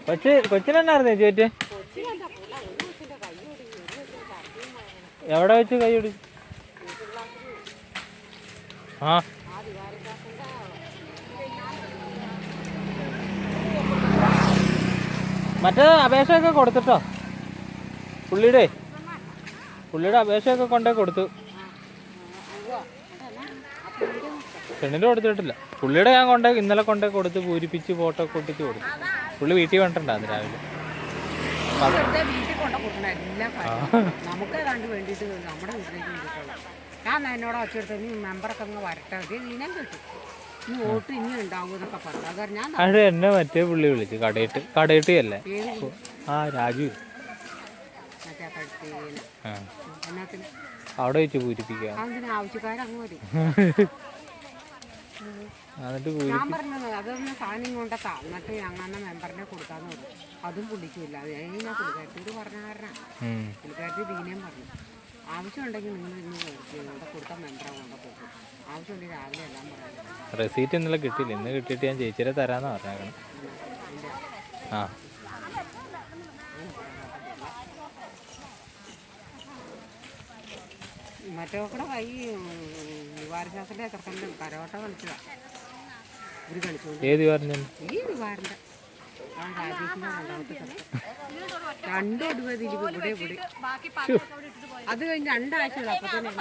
കൊച്ചിനെന്നായിരുന്നു ചേച്ചി? എവിടെ വെച്ച് കൈ ഒടിച്ചു? ആ മറ്റേ അപേക്ഷയൊക്കെ കൊടുത്തിട്ടോ? പുള്ളിയുടെ അപേക്ഷയൊക്കെ കൊണ്ടേ കൊടുത്തു. പെണ്ണിൻ്റെ കൊടുത്തിട്ടില്ല. പുള്ളിയുടെ ഞാൻ ഇന്നലെ കൊണ്ടേ കൊടുത്ത് പൂരിപ്പിച്ച് ഫോട്ടോ ഒക്കെ ഒട്ടിച്ച് കൊടുത്തു. പുള്ളി വീട്ടിൽ വന്നിട്ടുണ്ടായിരുന്നു രാവിലെ. എന്നോട് വെച്ചെടുത്ത് നീ മെമ്പറൊക്കെ അങ്ങ് വരട്ടെ, നീനം കിട്ടും, നീ വോട്ട് ഇനി ഉണ്ടാവും എന്നൊക്കെ പറഞ്ഞു. അത് ഞാൻ അത് എന്നെ മറ്റേ പുള്ളി വിളിച്ചു, കടയിട്ട് അല്ലേ? ആ രാജു. അവിടെ വെച്ച് പൂരിപ്പിക്കുക. ആവശ്യക്കാരങ്ങ് വരും. ഞാൻ പറഞ്ഞത് അതൊന്ന് സാധനം കൊണ്ടെത്താ, എന്നിട്ട് ഞങ്ങൾ മെമ്പറിനെ കൊടുക്കാന്ന് പറഞ്ഞു. അതും പുള്ളിക്കില്ല. അത് ഞാൻ പുള്ളിക്കാരത്തോട് പറഞ്ഞ കാരണം പുള്ളിക്കാരത്തി ദീനം പറഞ്ഞു, ആവശ്യമുണ്ടെങ്കിൽ നിങ്ങൾ ഇന്ന് കൊടുത്ത മെമ്പറെ കൊണ്ട കൊടുക്കും, ആവശ്യമുണ്ടെങ്കിൽ രാവിലെ എല്ലാം പറയാം. റെസീറ്റ് ഇന്നലെ കിട്ടിയില്ല, ഇന്ന് കിട്ടിയിട്ട് ഞാൻ ചേച്ചിയുടെ തരാമെന്ന് പറഞ്ഞേക്കണം. ആ മറ്റോക്കടെ കൈ നിവാരശാസ്ത്രൻ്റെ ചെറുക്കൻ്റെ കരോട്ട കളിച്ചതാ. ഇവര് കളിച്ചോണ്ട് ഏത് പറഞ്ഞു? ഈ നിവാരൻ്റെ അവൻ രാജേഷിൻ്റെ രണ്ടാമത്തെ ചെറുക്കൻ. രണ്ടും ഒടുവതിൽ ഇവിടെ അത് കഴിഞ്ഞ് 2 ആഴ്ച അപ്പൊ തന്നെ